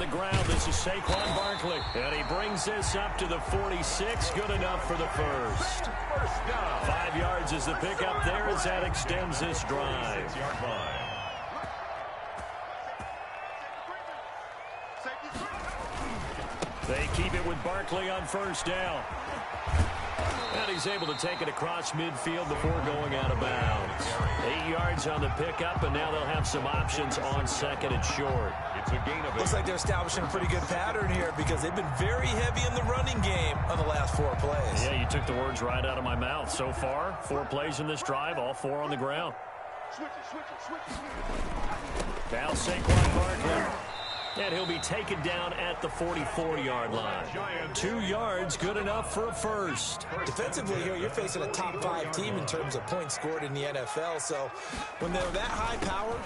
the ground. This is Saquon Barkley. And he brings this up to the 46. Good enough for the first. 5 yards is the pickup there as that extends this drive. They keep it with Barkley on first down. And he's able to take it across midfield before going out of bounds. 8 yards on the pickup, and now they'll have some options on second and short. It's a gain of 8. Looks like they're establishing a pretty good pattern here because they've been very heavy in the running game on the last 4 plays. Yeah, you took the words right out of my mouth. So far, 4 plays in this drive, all 4 on the ground. Now Saquon Barkley. And he'll be taken down at the 44-yard line. 2 yards, good enough for a first. Defensively here, you're facing a top 5 team in terms of points scored in the NFL. So when they're that high power,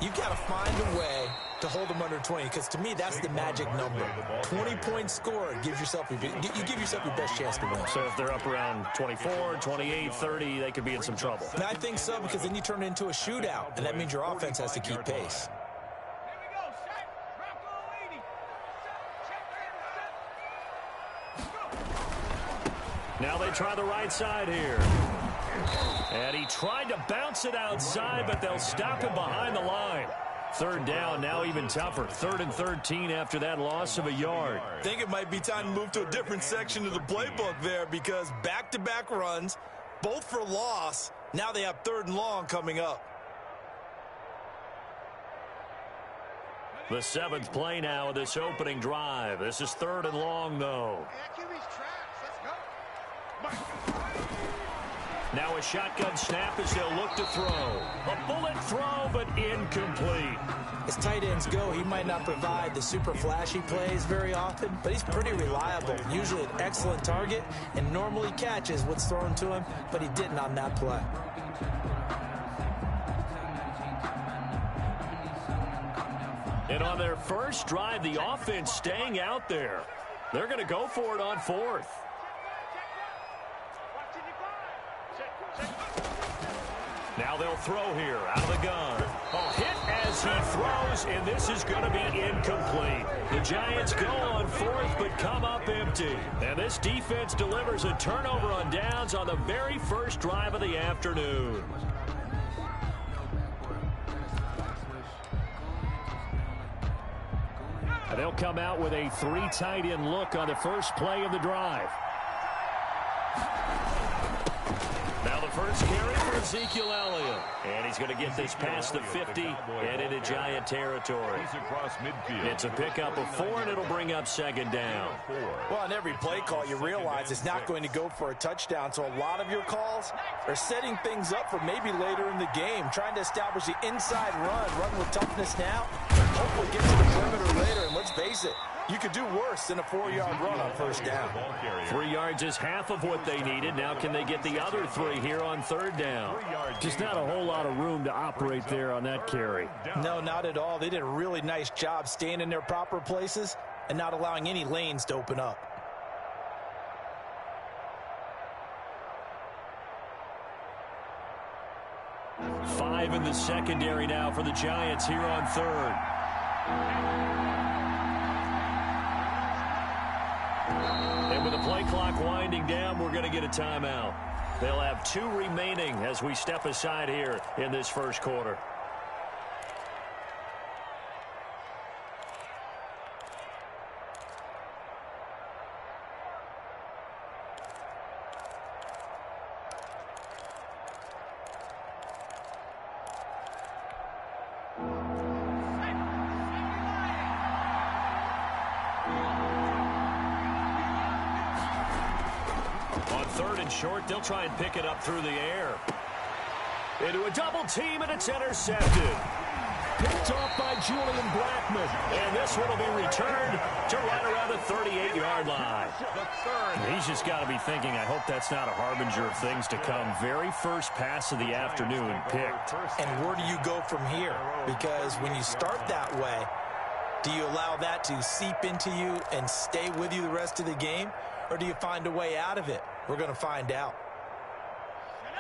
you've got to find a way to hold them under 20. Because to me, that's the magic number. 20 points scored gives yourself you give yourself your best chance to win. So if they're up around 24, 28, 30, they could be in some trouble. And I think so, because then you turn it into a shootout, and that means your offense has to keep pace. Now they try the right side here. And he tried to bounce it outside, but they'll stop him behind the line. 3rd down, now even tougher. 3rd and 13 after that loss of a yard. I think it might be time to move to a different section of the playbook there, because back-to-back runs, both for loss. Now they have 3rd and long coming up. The 7th play now of this opening drive. This is 3rd and long, though. Now a shotgun snap as they'll look to throw. A bullet throw, but incomplete. As tight ends go, he might not provide the super flashy plays very often, but he's pretty reliable. Usually an excellent target and normally catches what's thrown to him, but he didn't on that play. And on their first drive, the offense staying out there. They're going to go for it on 4th. Now they'll throw here out of the gun. A hit as he throws, and this is going to be incomplete. The Giants go on 4th, but come up empty. And this defense delivers a turnover on downs on the very first drive of the afternoon. And they'll come out with a 3 tight end look on the first play of the drive. Now the first carry for Ezekiel Elliott. And he's going to get this past the 50 and into Giant territory. It's a pickup of 4, and it'll bring up 2nd down. Well, on every play call, you realize it's not going to go for a touchdown. So a lot of your calls are setting things up for maybe later in the game, trying to establish the inside run with toughness now, hopefully get to the perimeter later. And let's face it, you could do worse than a 4-yard run on first down. 3 yards is half of what they needed. Now can they get the other 3 here on 3rd down? Just not a whole lot of room to operate there on that carry. No, not at all. They did a really nice job staying in their proper places and not allowing any lanes to open up. Five in the secondary now for the Giants here on 3rd. And with the play clock winding down, we're going to get a timeout. They'll have 2 remaining as we step aside here in this first quarter. Short, they'll try and pick it up through the air. Into a double team, and it's intercepted. Picked off by Julian Blackmon. And this one will be returned to right around the 38-yard line. He's just got to be thinking, I hope that's not a harbinger of things to come. Very first pass of the afternoon picked. And where do you go from here? Because when you start that way, do you allow that to seep into you and stay with you the rest of the game? Or do you find a way out of it? We're going to find out.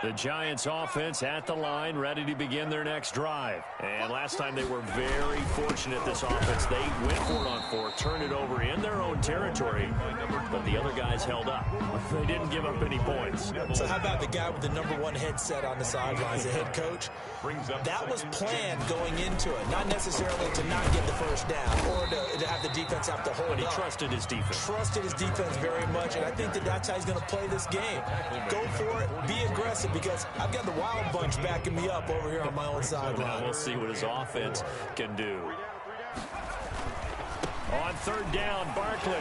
The Giants offense at the line, ready to begin their next drive. And last time they were very fortunate, this offense. They went for it on 4, turned it over in their own territory, but the other guys held up. They didn't give up any points. So how about the guy with the #1 headset on the sidelines, the head coach? That was planned going into it, not necessarily to not get the first down or to have the defense have to hold But he up. trusted his defense. Trusted his defense very much, and I think that's how he's going to play this game. Go for it, be aggressive, because I've got the Wild Bunch backing me up over here on my own sideline. We'll see what his offense can do. On 3rd down, Barkley.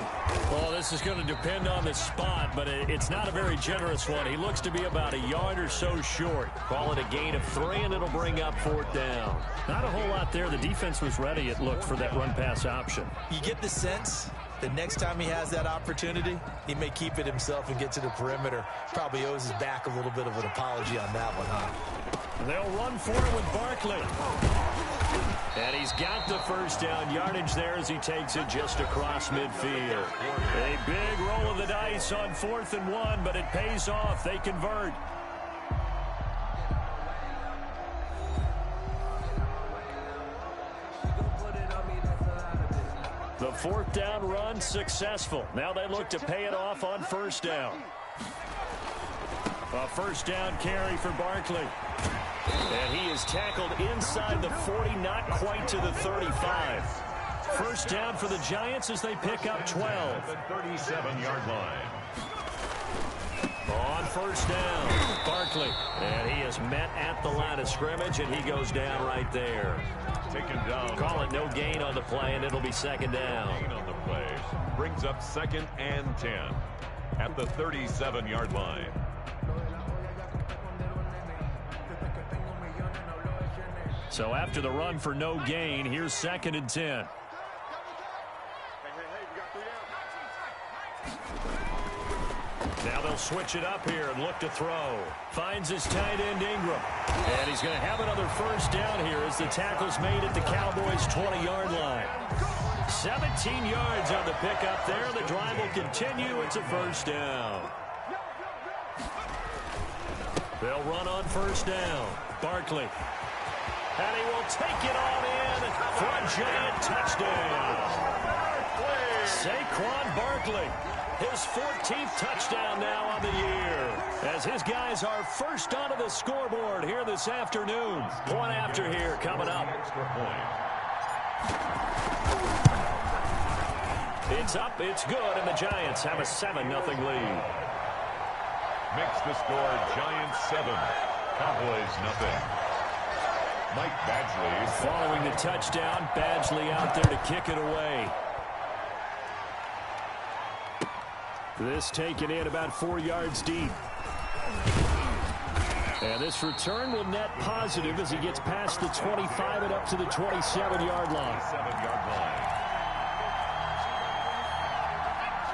Well, this is going to depend on the spot, but it's not a very generous one. He looks to be about a yard or so short. Call it a gain of 3, and it'll bring up 4th down. Not a whole lot there. The defense was ready, it looked, for that run-pass option. You get the sense the next time he has that opportunity, he may keep it himself and get to the perimeter. Probably owes his back a little bit of an apology on that one, huh? They'll run for it with Barkley. And he's got the first down yardage there as he takes it just across midfield. A big roll of the dice on 4th and 1, but it pays off. They convert. The 4th down run successful. Now they look to pay it off on 1st down. A 1st down carry for Barkley. And he is tackled inside the 40, not quite to the 35. 1st down for the Giants as they pick up 12. 37-yard line. On 1st down, Barkley. And he is met at the line of scrimmage, and he goes down right there. Taken down. Call it no gain on the play, and it'll be 2nd down. Gain on the play. Brings up 2nd and 10 at the 37-yard line. So after the run for no gain, here's 2nd and 10. Now they'll switch it up here and look to throw. Finds his tight end Ingram. And he's going to have another 1st down here as the tackle's made at the Cowboys' 20-yard line. 17 yards on the pickup there. The drive will continue. It's a 1st down. They'll run on 1st down. Barkley. And he will take it on in for a giant touchdown. Saquon Barkley, his 14th touchdown now on the year, as his guys are first onto the scoreboard here this afternoon. Point after here coming up. Extra point. It's up, it's good, and the Giants have a 7-0 lead. Makes the score Giants 7, Cowboys nothing. Mike Badgley Following the touchdown, Badgley out there to kick it away. This taken in about 4 yards deep. And this return will net positive as he gets past the 25 and up to the 27-yard line. 7-yard line.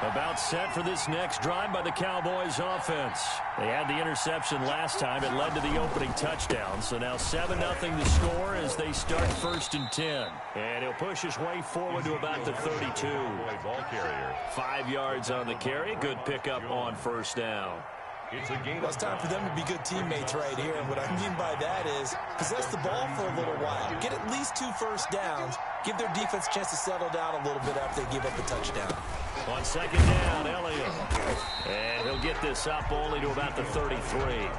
About set for this next drive by the Cowboys offense. They had the interception last time. It led to the opening touchdown. So now 7-0 the score as they start 1st and 10. And he'll push his way forward to about the 32. Ball carrier. 5 yards on the carry. Good pickup on 1st down. It's a game. Well, it's time for them to be good teammates right here. And what I mean by that is possess the ball for a little while. Get at least 2 first downs. Give their defense a chance to settle down a little bit after they give up a touchdown. On 2nd down, Elliott. And he'll get this up only to about the 33.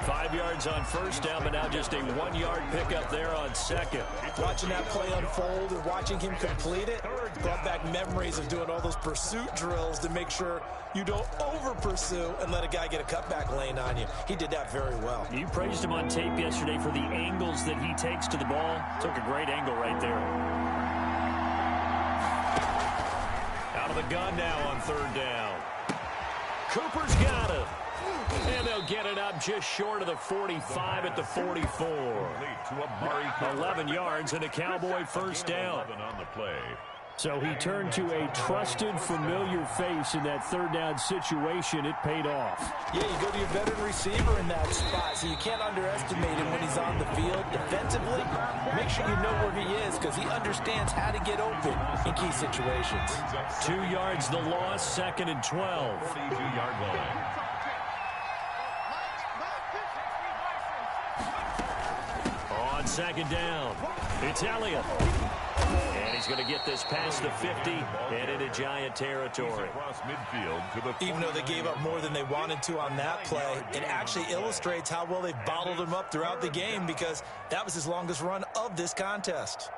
5 yards on 1st down, but now just a 1-yard pickup there on 2nd. Watching that play unfold and watching him complete it brought back memories of doing all those pursuit drills to make sure you don't over-pursue and let a guy get a cutback lane on you. He did that very well. You praised him on tape yesterday for the angles that he takes to the ball. Took a great angle right there. Out of the gun now on 3rd down. Cooper's got it. And they'll get it up just short of the 45 at the 44. 11 yards and a Cowboy 1st down. On the play. So he turned to a trusted, familiar face in that 3rd down situation. It paid off. Yeah, you go to your veteran receiver in that spot, so you can't underestimate him when he's on the field. Defensively, make sure you know where he is because he understands how to get open in key situations. 2 yards the loss, 2nd and 12. 42-yard line. second down. It's Elliott. And he's going to get this past the 50 and into Giant territory. Even though they gave up more than they wanted to on that play, it actually illustrates how well they've bottled him up throughout the game, because that was his longest run of this contest.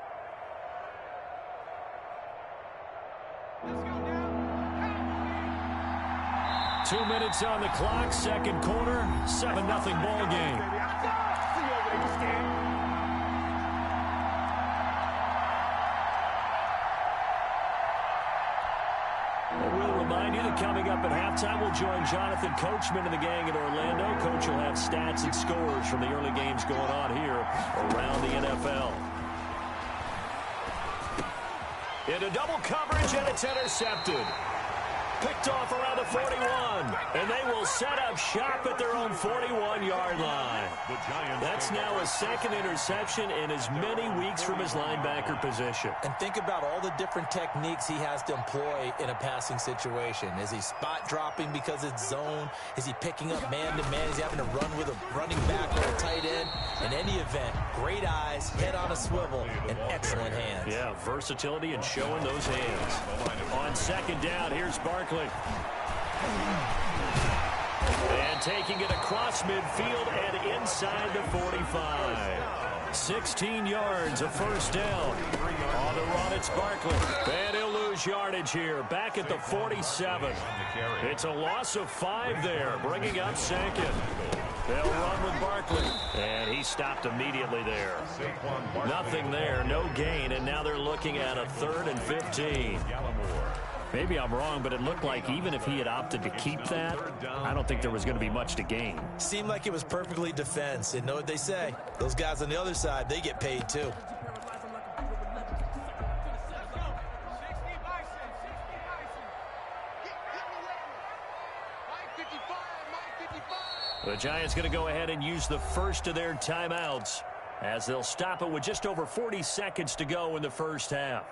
Let's go now. 2 minutes on the clock, second quarter, 7-0 ball game. We'll remind you that coming up at halftime, we'll join Jonathan Coachman and the gang in Orlando. Coach will have stats and scores from the early games going on here around the NFL. Into double coverage, and it's intercepted. Picked off around the 41, and they will set up shop at their own 41-yard line. That's now a second interception in as many weeks from his linebacker position. And think about all the different techniques he has to employ in a passing situation. Is he spot dropping because it's zone? Is he picking up man-to-man? Is he having to run with a running back or a tight end? In any event, great eyes, head on a swivel, and excellent hands. Yeah, versatility and showing those hands. On second down, here's Barkley. And taking it across midfield and inside the 45. 16 yards, a first down. On the run, it's Barkley. And he'll lose yardage here, back at the 47. It's a loss of 5 there, bringing up second. They'll run with Barkley. And he stopped immediately there. Nothing there, no gain, and now they're looking at a 3rd and 15. Maybe I'm wrong, but it looked like even if he had opted to keep that, I don't think there was going to be much to gain. Seemed like it was perfectly defense. And know what they say? Those guys on the other side, they get paid too. The Giants going to go ahead and use the first of their timeouts as they'll stop it with just over 40 seconds to go in the first half.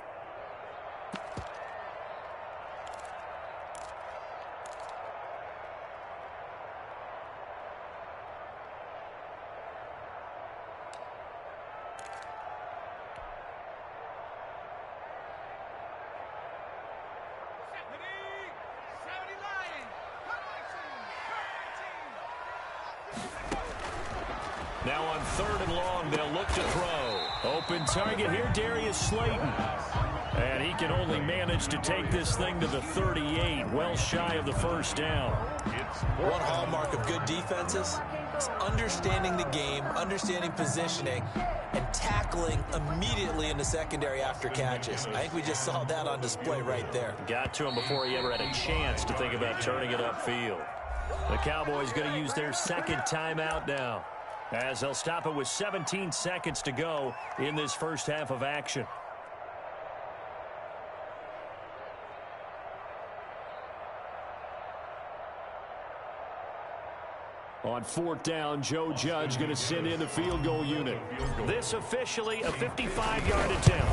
Now on 3rd and long, they'll look to throw. Open target here, Darius Slayton. And he can only manage to take this thing to the 38, well shy of the first down. One hallmark of good defenses is understanding the game, understanding positioning, and tackling immediately in the secondary after catches. I think we just saw that on display right there. Got to him before he ever had a chance to think about turning it upfield. The Cowboys going to use their second timeout now, as they'll stop it with 17 seconds to go in this first half of action. On 4th down, Joe Judge going to send in the field goal unit. This officially a 55-yard attempt.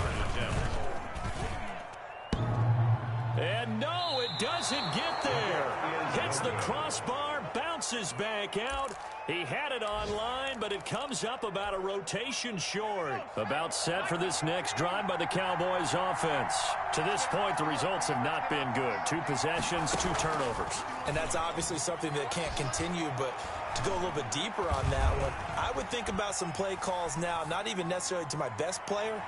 And no, it doesn't get there. Hits the crossbar, bounces back out. He had it online, but it comes up about a rotation short. About set for this next drive by the Cowboys offense. To this point, the results have not been good. 2 possessions, 2 turnovers. And that's obviously something that can't continue, but to go a little bit deeper on that one, I would think about some play calls now, not even necessarily to my best player,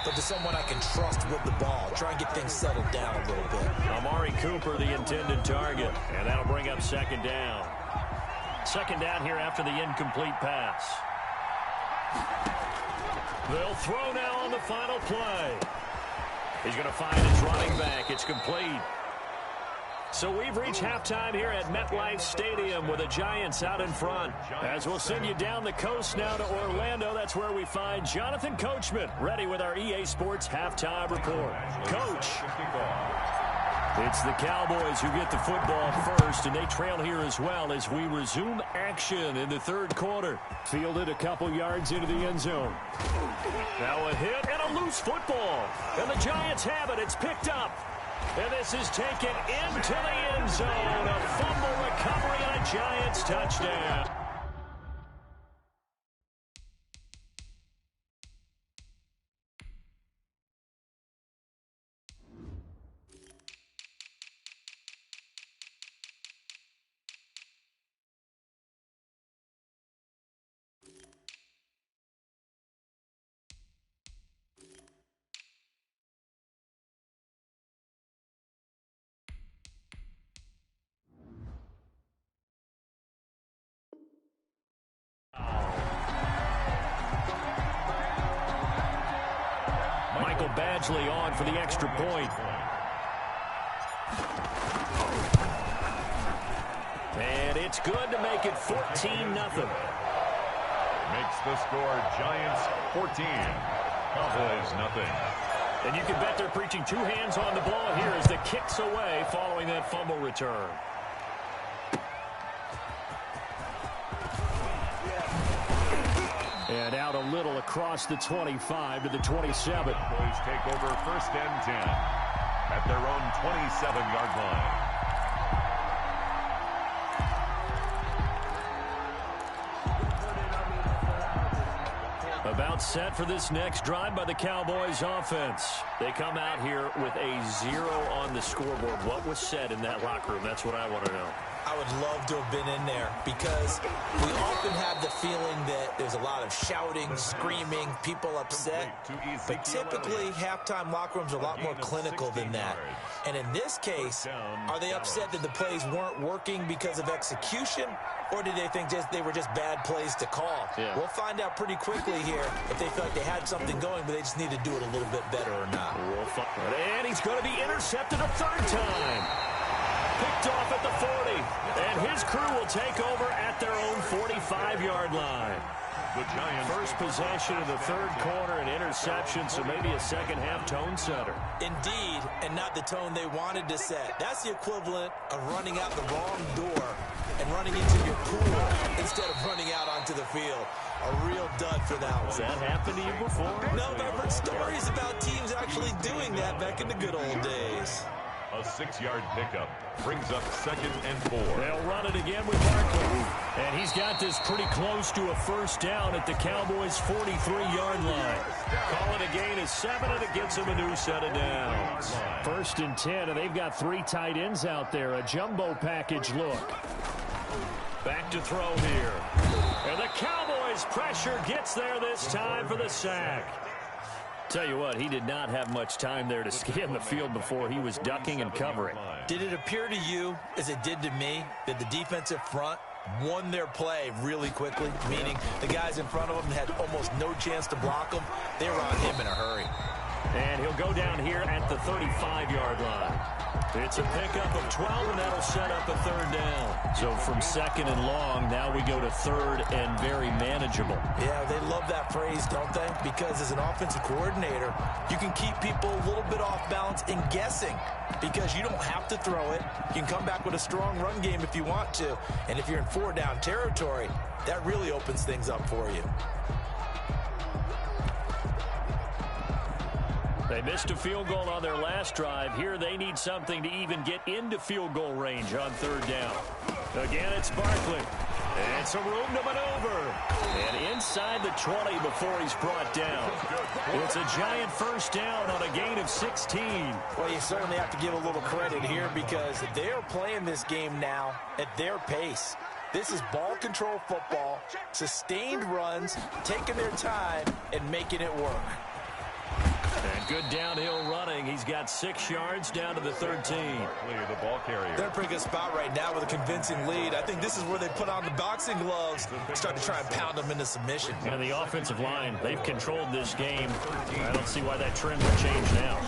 but to someone I can trust with the ball. Try and get things settled down a little bit. Amari Cooper, the intended target, and that'll bring up second down. Second down here after the incomplete pass. They'll throw now on the final play. He's going to find his running back. It's complete. So we've reached halftime here at MetLife Stadium with the Giants out in front. As we'll send you down the coast now to Orlando, that's where we find Jonathan Coachman ready with our EA Sports halftime report. Coach. It's the Cowboys who get the football first, and they trail here as well as we resume action in the 3rd quarter. Fielded a couple yards into the end zone. Now a hit and a loose football. And the Giants have it. It's picked up. And this is taken into the end zone. A fumble recovery and a Giants touchdown. Badgley on for the extra point. And it's good to make it 14-0. Makes the score Giants 14, Cowboys nothing. And you can bet they're preaching two hands on the ball here as the kick's away following that fumble return. And out a little across the 25 to the 27. Cowboys take over 1st and 10 at their own 27-yard line. About set for this next drive by the Cowboys offense. They come out here with a 0 on the scoreboard. What was said in that locker room? That's what I want to know. I would love to have been in there because we often have the feeling that there's a lot of shouting, screaming, people upset. But typically, halftime locker rooms are a lot more clinical than that. And in this case, are they upset that the plays weren't working because of execution? Or did they think they were just bad plays to call? Yeah. We'll find out pretty quickly here if they feel like they had something going, but they just need to do it a little bit better or not. And he's going to be intercepted a third time. Picked off at the 40. And his crew will take over at their own 45-yard line. The Giants first possession of the third quarter, an interception, so maybe a second-half tone setter. Indeed, and not the tone they wanted to set. That's the equivalent of running out the wrong door and running into your pool instead of running out onto the field. A real dud for that one. Has that happened to you before? No, but I've heard stories about teams actually doing that back in the good old days. A 6-yard pickup brings up 2nd and 4. They'll run it again with Barkley. And he's got this pretty close to a first down at the Cowboys' 43-yard line. Call it a gain of 7, and it gets him a new set of downs. 1st and 10, and they've got 3 tight ends out there. A jumbo package look. Back to throw here. And the Cowboys' pressure gets there this time for the sack. Tell you what, he did not have much time there to scan the field before he was ducking and covering. Did it appear to you, as it did to me, that the defensive front won their play really quickly? Meaning the guys in front of them had almost no chance to block him. They were on him in a hurry. And he'll go down here at the 35-yard line. It's a pickup of 12, and that'll set up a third down. So from 2nd and long, now we go to 3rd and very manageable. Yeah, they love that phrase, don't they? Because as an offensive coordinator, you can keep people a little bit off balance and guessing because you don't have to throw it. You can come back with a strong run game if you want to. And if you're in 4-down territory, that really opens things up for you. They missed a field goal on their last drive. Here they need something to even get into field goal range on 3rd down. Again, it's Barkley. And some room to maneuver. And inside the 20 before he's brought down. It's a giant first down on a gain of 16. Well, you certainly have to give a little credit here because they're playing this game now at their pace. This is ball control football, sustained runs, taking their time, and making it work. And good downhill running. He's got 6 yards down to the 13. The ball carrier. They're in a pretty good spot right now with a convincing lead. I think this is where they put on the boxing gloves, start to try and pound them into submission. And the offensive line, they've controlled this game. I don't see why that trend would change now.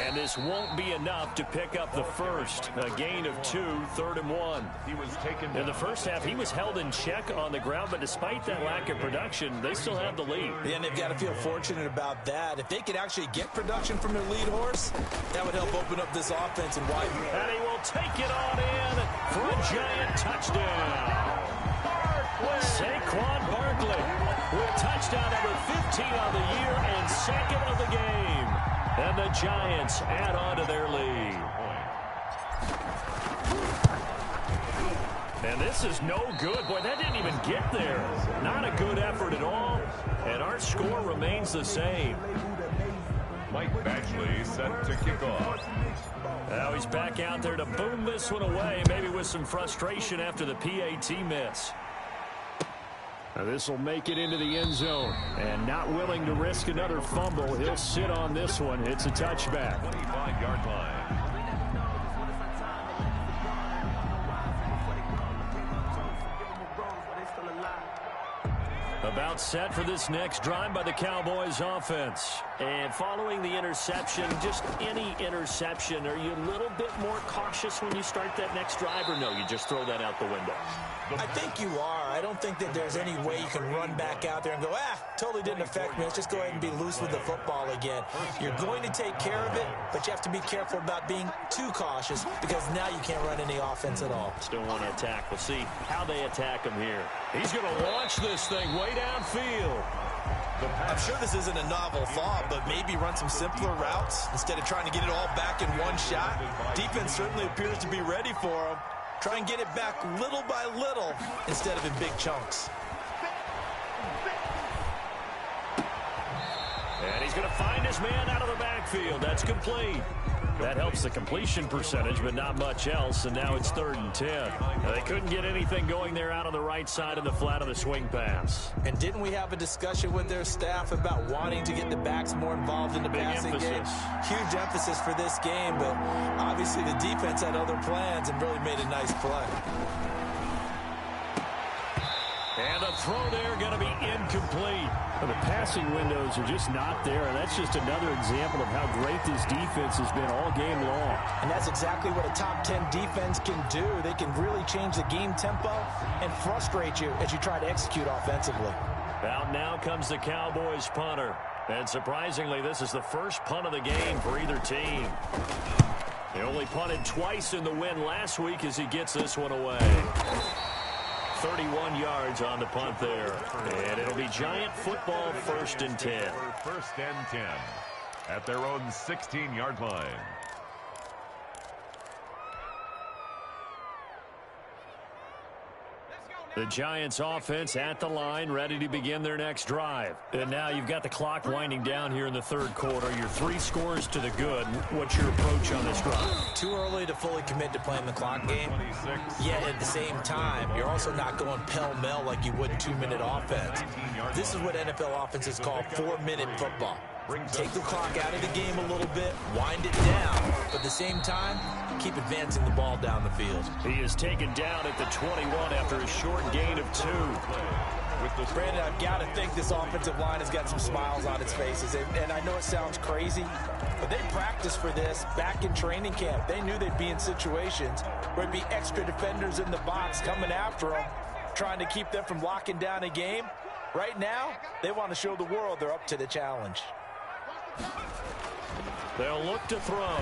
And this won't be enough to pick up the first. A gain of 2, 3rd and 1. He was taken in the first half. He was held in check on the ground, but despite that lack of production, they still have the lead. Yeah, and they've got to feel fortunate about that. If they could actually get production from their lead horse, that would help open up this offense and widen. And he will take it on in for a giant touchdown. Saquon Barkley with touchdown number 15 on the year and 2nd of the game. And the Giants add on to their lead. And this is no good. Boy, that didn't even get there. Not a good effort at all. And our score remains the same. Mike Badgley set to kick off. Now he's back out there to boom this one away, maybe with some frustration after the PAT miss. Now this will make it into the end zone. And not willing to risk another fumble, he'll sit on this one. It's a touchback. 25-yard line. About set for this next drive by the Cowboys offense. And following the interception, just any interception, are you a little bit more cautious when you start that next drive, or no, you just throw that out the window? I think you are. I don't think that there's any way you can run back out there and go, totally didn't affect me. Let's just go ahead and be loose with the football again. You're going to take care of it, but you have to be careful about being too cautious because now you can't run any offense at all. Still want to attack. We'll see how they attack him here. He's going to launch this thing way downfield. I'm sure this isn't a novel thought, but maybe run some simpler routes instead of trying to get it all back in one shot. Defense certainly appears to be ready for him. Try and get it back little by little instead of in big chunks. And he's going to find his man out of the backfield. That's complete. That helps the completion percentage, but not much else, and now it's 3rd and 10. Now, they couldn't get anything going there out on the right side of the flat of the swing pass. And didn't we have a discussion with their staff about wanting to get the backs more involved in the passing game? Huge emphasis for this game, but obviously the defense had other plans and really made a nice play. And the throw there going to be incomplete. Well, the passing windows are just not there, and that's just another example of how great this defense has been all game long. And that's exactly what a top 10 defense can do. They can really change the game tempo and frustrate you as you try to execute offensively. Out now comes the Cowboys punter. And surprisingly, this is the first punt of the game for either team. They only punted twice in the win last week as he gets this one away. 31 yards on the punt there. And it'll be Giant football 1st and 10. 1st and 10 at their own 16-yard line. The Giants offense at the line, ready to begin their next drive. And now you've got the clock winding down here in the 3rd quarter. Your 3 scores to the good. What's your approach on this drive? Too early to fully commit to playing the clock game. Yet at the same time, you're also not going pell-mell like you would 2-minute offense. This is what NFL offenses call 4-minute football. Take the clock out of the game a little bit, wind it down, but at the same time, keep advancing the ball down the field. He is taken down at the 21 after a short gain of 2. Brandon, I've got to think this offensive line has got some smiles on its faces, and I know it sounds crazy, but they practiced for this back in training camp. They knew they'd be in situations where there'd be extra defenders in the box coming after them, trying to keep them from locking down a game. Right now, they want to show the world they're up to the challenge. They'll look to throw.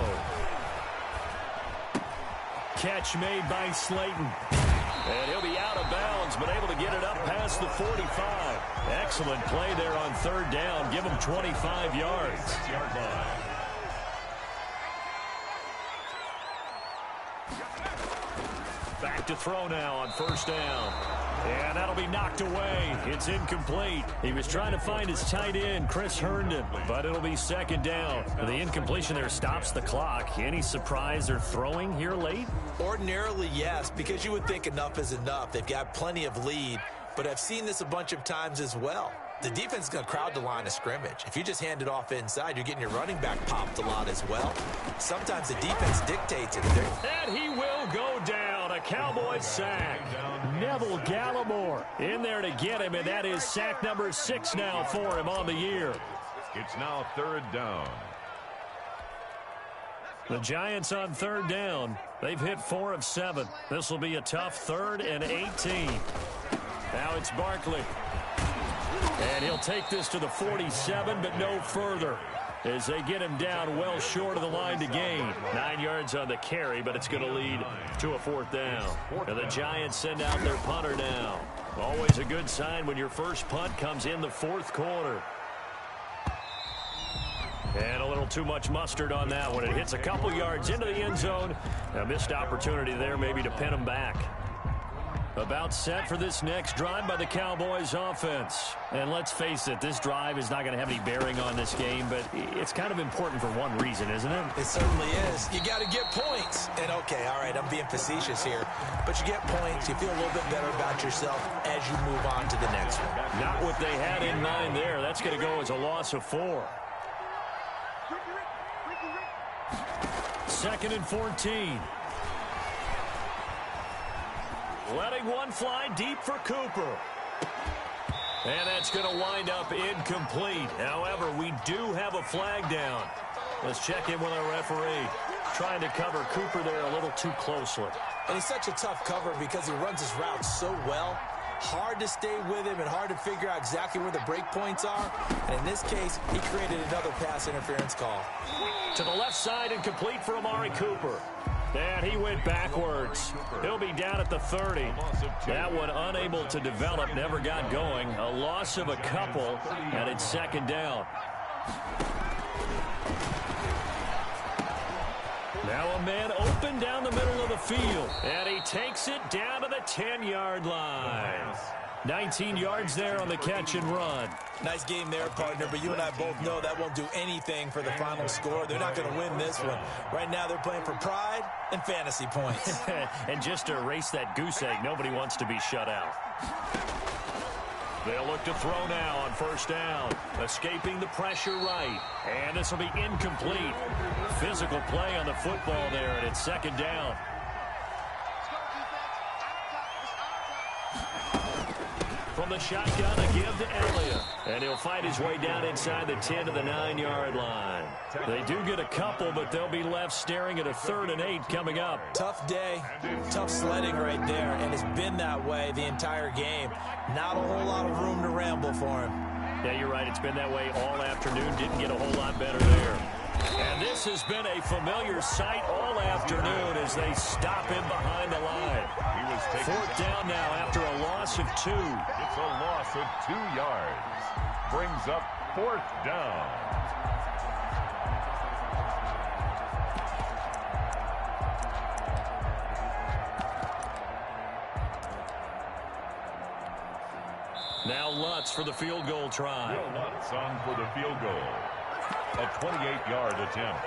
Catch made by Slayton. And he'll be out of bounds, but able to get it up past the 45. Excellent play there on 3rd down. Give him 25 yards. Back to throw now on 1st down. And that'll be knocked away. It's incomplete. He was trying to find his tight end, Chris Herndon, but it'll be 2nd down. The incompletion there stops the clock. Any surprise they're throwing here late? Ordinarily, yes, because you would think enough is enough. They've got plenty of lead, but I've seen this a bunch of times as well. The defense is going to crowd the line of scrimmage. If you just hand it off inside, you're getting your running back popped a lot as well. Sometimes the defense dictates it. And he will go down. A Cowboys sack. Neville Gallimore in there to get him, and that is sack number 6 now for him on the year. It's now 3rd down. The Giants on 3rd down. They've hit 4 of 7. This will be a tough 3rd and 18. Now it's Barkley. And he'll take this to the 47, but no further, as they get him down well short of the line to gain. 9 yards on the carry, but it's going to lead to a 4th down. And the Giants send out their punter now. Always a good sign when your first punt comes in the 4th quarter. And a little too much mustard on that one. It hits a couple yards into the end zone. A missed opportunity there maybe to pin him back. About set for this next drive by the Cowboys offense. And let's face it, this drive is not going to have any bearing on this game, but it's kind of important for one reason, isn't it? It certainly is. You got to get points. And okay, all right, I'm being facetious here, but you get points, you feel a little bit better about yourself as you move on to the next one. Not what they had in mind there. That's going to go as a loss of 4. 2nd and 14. Letting one fly deep for Cooper. And that's going to wind up incomplete. However, we do have a flag down. Let's check in with our referee. Trying to cover Cooper there a little too closely. And he's such a tough cover because he runs his route so well. Hard to stay with him and hard to figure out exactly where the break points are. And in this case, he created another pass interference call. To the left side and complete for Amari Cooper. And he went backwards. He'll be down at the 30. That one unable to develop, never got going. A loss of a couple, and it's second down. Now a man open down the middle of the field. And he takes it down to the 10-yard line. 19 yards there on the catch and run. Nice game there, partner, but you and I both know that won't do anything for the final score. They're not going to win this one. Right now they're playing for pride and fantasy points. And just to erase that goose egg, nobody wants to be shut out. They'll look to throw now on first down. Escaping the pressure right. And this will be incomplete. Physical play on the football there, and it's second down. From the shotgun, a give to Elliott. And he'll fight his way down inside the 10 to the 9-yard line. They do get a couple, but they'll be left staring at a 3rd and 8 coming up. Tough day, tough sledding right there, and it's been that way the entire game. Not a whole lot of room to ramble for him. Yeah, you're right. It's been that way all afternoon. Didn't get a whole lot better there. And this has been a familiar sight all afternoon as they stop him behind the line. Fourth down now after a loss of 2. It's a loss of 2 yards. Brings up 4th down. Now Lutz for the field goal try. Will Lutz on for the field goal. A 28-yard attempt.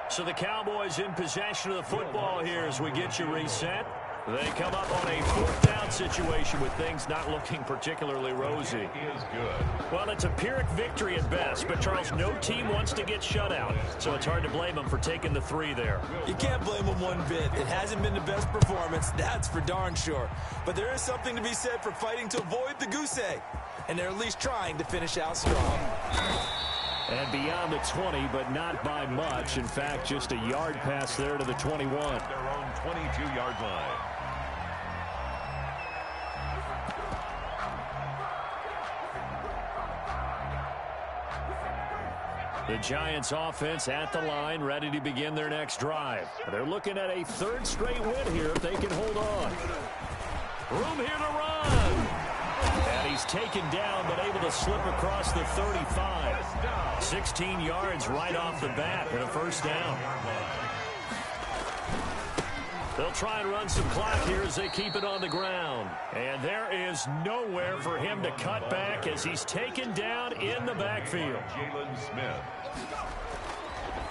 So the Cowboys in possession of the football here as we get you reset. They come up on a 4th down situation with things not looking particularly rosy. It is good. Well, it's a Pyrrhic victory at best, but Charles, no team wants to get shut out, so it's hard to blame them for taking the 3 there. You can't blame them one bit. It hasn't been the best performance, that's for darn sure. But there is something to be said for fighting to avoid the goose egg, and they're at least trying to finish out strong. And beyond the 20, but not by much. In fact, just a yard pass there to the 21. Their own 22-yard line. The Giants offense at the line, ready to begin their next drive. They're looking at a 3rd straight win here if they can hold on. Room here to run. And he's taken down, but able to slip across the 35. 16 yards right off the bat and a 1st down. They'll try and run some clock here as they keep it on the ground. And there is nowhere for him to cut back as he's taken down in the backfield. Jalen Smith.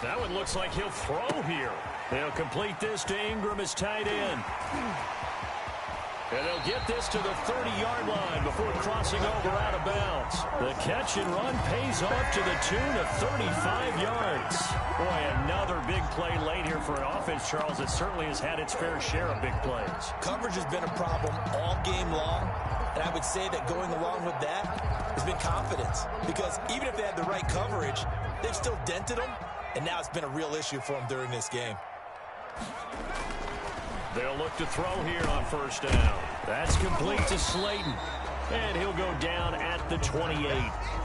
That one looks like he'll throw here. They'll complete this to Ingram as tight end. And they'll get this to the 30-yard line before crossing over out of bounds. The catch and run pays off to the tune of 35 yards. Boy, another big play late here for an offense, Charles, that certainly has had its fair share of big plays. Coverage has been a problem all game long, and I would say that going along with that has been confidence. Because even if they had the right coverage, they've still dented them, and now it's been a real issue for them during this game. They'll look to throw here on 1st down. That's complete to Slayton. And he'll go down at the 28.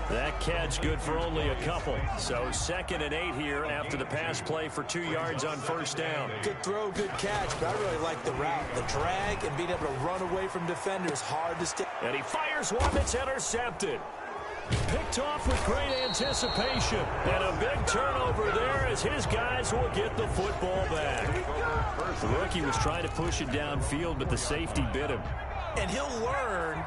That catch good for only a couple. So 2nd and 8 here after the pass play for 2 yards on 1st down. Good throw, good catch, but I really like the route. The drag and being able to run away from defenders, hard to stay. And he fires one that's intercepted. Picked off with great anticipation. And a big turnover there as his guys will get the football back. The rookie was trying to push it downfield, but the safety bit him. And he'll learn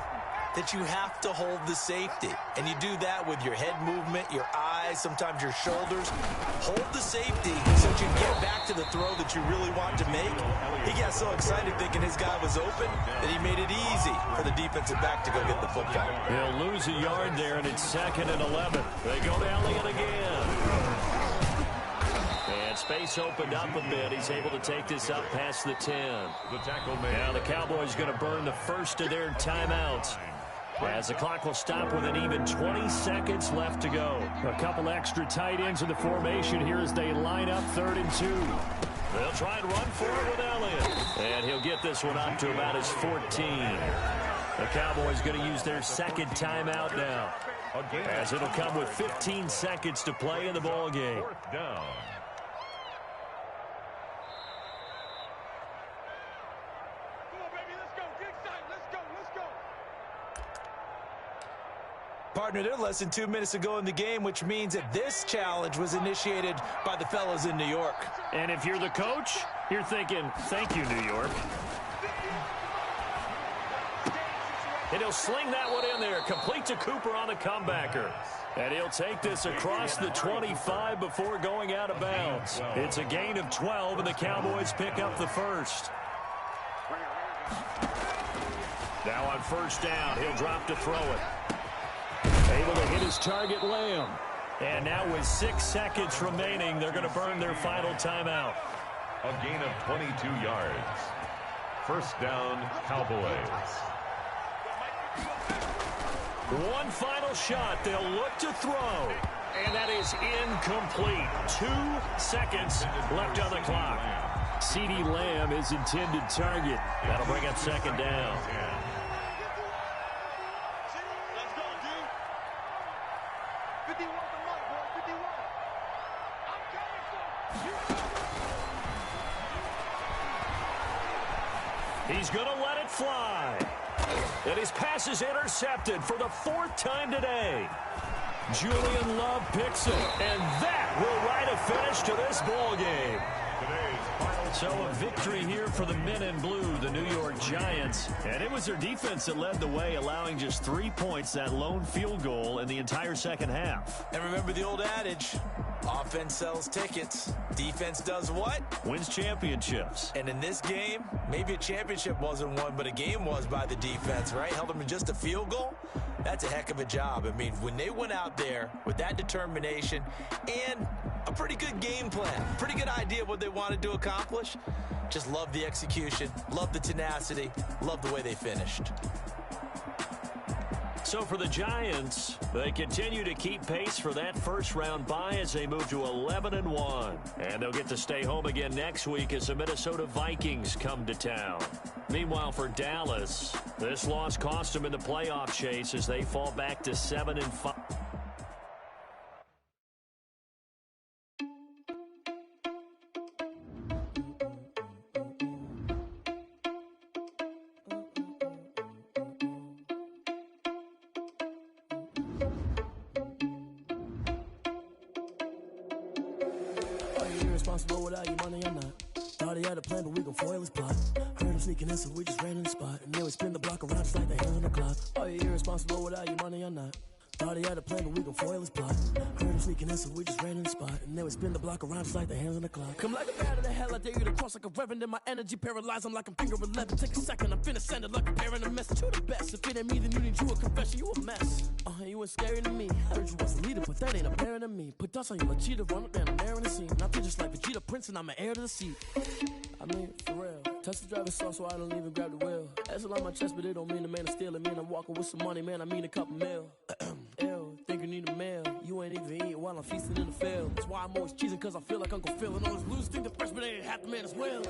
that you have to hold the safety. And you do that with your head movement, your eyes, sometimes your shoulders. Hold the safety so that you can get back to the throw that you really want to make. He got so excited thinking his guy was open that he made it easy for the defensive back to go get the football. He'll lose a yard there, and it's 2nd and 11. They go to Elliott again. And space opened up a bit. He's able to take this up past the 10. The tackle made. Now the Cowboys going to burn the first of their timeouts, as the clock will stop with an even 20 seconds left to go. A couple extra tight ends in the formation here as they line up 3rd and 2. They'll try and run for it with Elliott. And he'll get this one up to about his 14. The Cowboys going to use their second timeout now, as it'll come with 15 seconds to play in the ball game. 4th down. Partner, they're less than 2 minutes to go in the game, which means that this challenge was initiated by the fellas in New York. And if you're the coach, you're thinking, thank you, New York. And he'll sling that one in there, complete to Cooper on the comebacker. And he'll take this across the 25 before going out of bounds. It's a gain of 12, and the Cowboys pick up the first. Now on 1st down, he'll drop to throw it. Able to hit his target, Lamb. And now with 6 seconds remaining, they're going to burn their final timeout. A gain of 22 yards. 1st down, Cowboys. One final shot. They'll look to throw. And that is incomplete. 2 seconds left on the clock. CeeDee Lamb is intended target. That'll bring up 2nd down. He's going to let it fly. And his pass is intercepted for the 4th time today. Julian Love picks it, and that will write a finish to this ball game. So a victory here for the men in blue, the New York Giants. And it was their defense that led the way, allowing just 3 points, that lone field goal in the entire second half. And remember the old adage, offense sells tickets. Defense does what? Wins championships. And in this game, maybe a championship wasn't won, but a game was by the defense, right? Held them to just a field goal. That's a heck of a job. I mean, when they went out there with that determination and a pretty good game plan, pretty good idea of what they wanted to accomplish, just love the execution, love the tenacity, love the way they finished. So for the Giants, they continue to keep pace for that first-round bye as they move to 11-1. And they'll get to stay home again next week as the Minnesota Vikings come to town. Meanwhile, for Dallas, this loss cost them in the playoff chase as they fall back to 7-5. Without your money, I'm not. Thought he had a plan, but we gon' foil his plot. Heard him sneaking in, so we just ran in the spot. And then we spin the block around just like the hand on the clock. Are you irresponsible without your money, I'm not. Thought he had a plan, but we gon' foil his plot. Heard him sneaking in, so we just ran in the spot. And then we spin the block around just like the hands on the clock. Come like a bat of the hell, I dare you to cross like a reverend. And my energy paralyzed, I'm like I'm finger 11. Take a second, I'm finna send it like a parent a message. You the best, if it ain't me, then you need you a confession. You a mess. You ain't scary to me. Heard you was a leader, but that ain't apparent to me. Put dust on you like cheetah, run up down, I'm there in the scene. Not just like Vegeta Prince, and I'm an heir to the seat. I mean, for real. Touch the driver's soft, so I don't even grab the wheel. That's on my chest, but it don't mean the man is stealing. Mean I'm walking with some money, man, I mean a couple mil. Ew, think you need a meal. You ain't even eating while I'm feasting in the field. That's why I'm always cheesing, cause I feel like Uncle Phil. And all those losers think the freshman ain't half the man as well.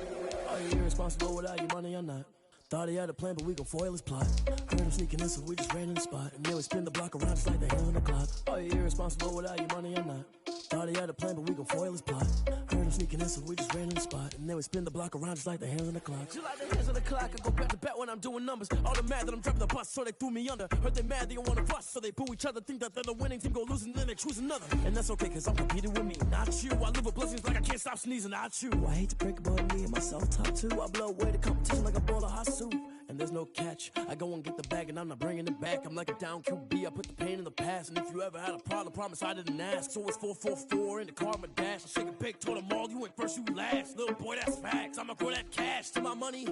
Are you irresponsible without your money? I'm not. Thought he had a plan, but we gon' foil his plot. Heard him sneaking in, so we just ran in the spot. And then we spin the block around just like the hands on the clock. Are you irresponsible without your money? I'm not. Thought he had a plan, but we gon' foil his plot. Heard him sneaking in, so we just ran in the spot. And then we spin the block around just like the hands on the clock. Just like the hands on the clock, I go back to back when I'm doing numbers. All the mad that I'm driving the bus, so they threw me under. Heard they mad, they don't wanna bust, so they boo each other. Think that they're the winning team, go losing, then they choose another. And that's okay, cause I'm competing with me, not you. I live with blessings like I can't stop sneezing, not you. I hate to break it, but me and myself top two. I blow away the competition like a bowl of hot soup. And there's no catch. I go and get the bag and I'm not bringing it back. I'm like a down QB, I put the pain in the past. And if you ever had a problem, promise I didn't ask. So it's 444 in the car, my dash. I shake a big, told them all, you ain't first, you last. Little boy, that's facts. I'ma grow that cash to my money. You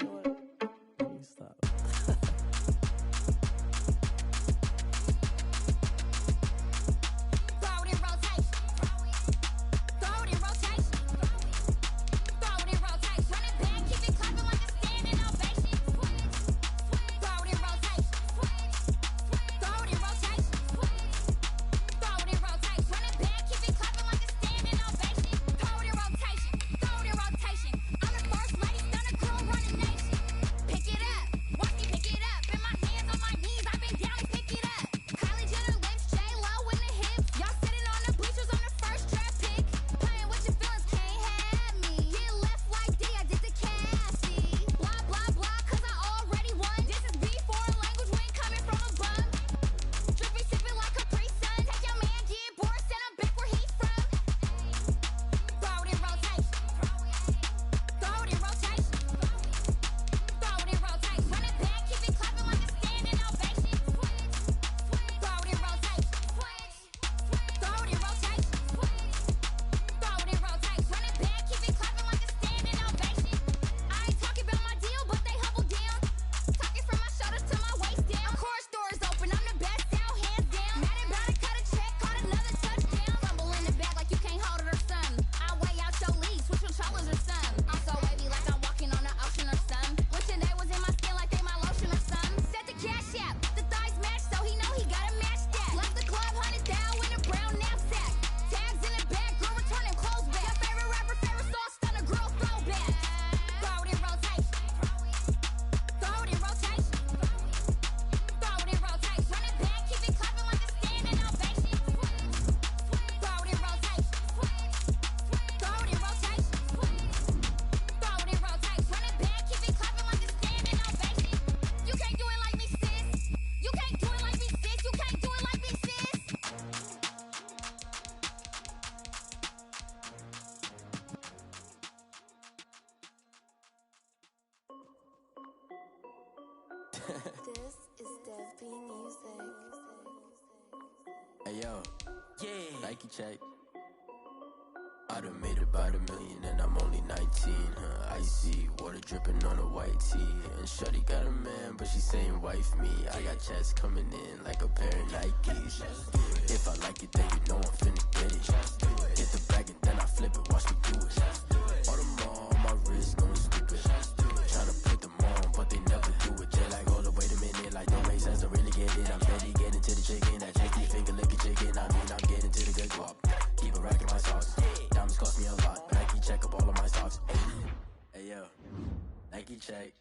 know what? Let me stop. Throw it in rotation. Throw it in rotation. Hey yo, yeah. Nike check. I done made about $1 million and I'm only 19. Icy water dripping on a white tee. And shorty got a man, but she saying wife me. I got checks coming in like a pair of Nikes. If I like it, then you know I'm finna get it. Hit the bag and then I flip it, watch me do it. All them on my wrist going stupid. Tryna put them on, but they never do it. They like, hold up, wait a minute, like don't make sense, don't really get it. I'm steady getting to the chicken, that tasty finger licking chicken. I mean, I'm getting to the good guap. Keep a rack in my socks. Diamonds cost me a lot. Nike check up all of my socks. Hey yo, Nike check.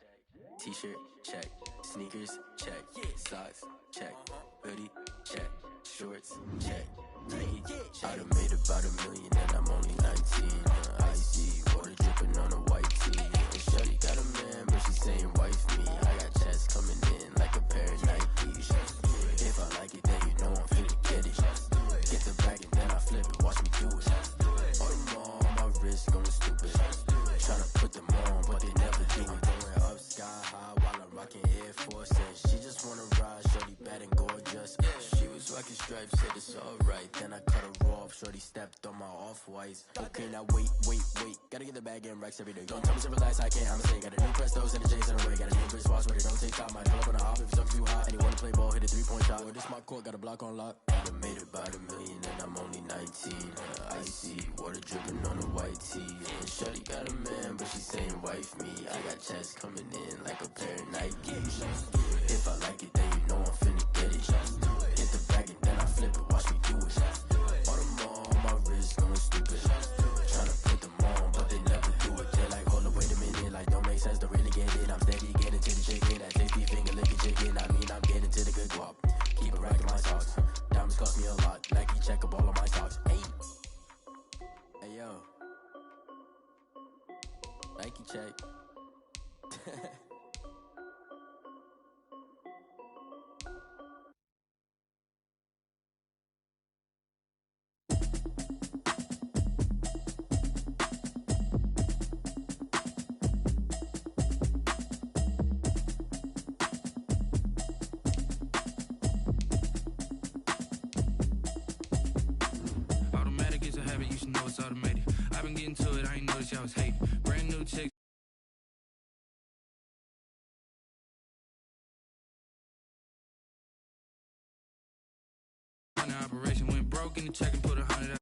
T-shirt check. Sneakers check. Socks check. Hoodie check. Shorts check. Nike. I done made about $1 million and I'm only 19. Icy water dripping on a white tee. And shorty got a man, but she saying wife me. I got checks coming in like a pair of Nikes. If I like it, then you know I'm finna get it. Get the bag and then I flip it, watch me do it. All them on my wrist going stupid. Tryna put them on, but they never do it. Going up sky high while I'm rocking Air Force. And she just wanna ride, shorty bad and gorgeous. She was rocking stripes, said it's alright. Then I cut her off, shorty stepped on my off-whites. Okay, now wait. Gotta get the bag and racks every day. Don't tell me to relax, I can't, I'ma say. Got a new Prestos and a J's in the way. Got a new wrist watch, but it don't take time. Might pull up on the hop if it's up too hot. And you wanna play ball, hit a 3-point shot. With this my court, got a block on lock. I done made about $1 million and I'm only 19. Icy water dripping on a white tee. And shorty got a man, but she saying wife me. I got checks coming in like a pair of Nikes. If I like it, then you know I'm finna get it. Hit the bag and then I flip it, watch me do it. All them on my wrist going stupid. Tryna put them on, but they never do it. They're like, hold up, wait a minute, like don't make sense, don't really get it. I'm steady getting to the chicken, that tasty finger licking chicken. I mean, I'm getting to the good guap. Keep a rack in my socks. Diamonds cost me a lot. Nike check up all of my socks. Hey yo, Nike check. Automatic is a habit, you should know it's automated. I've been getting to it, I ain't noticed y'all was hating. Brand new chicks. Operation went broke in the check and put 100 out.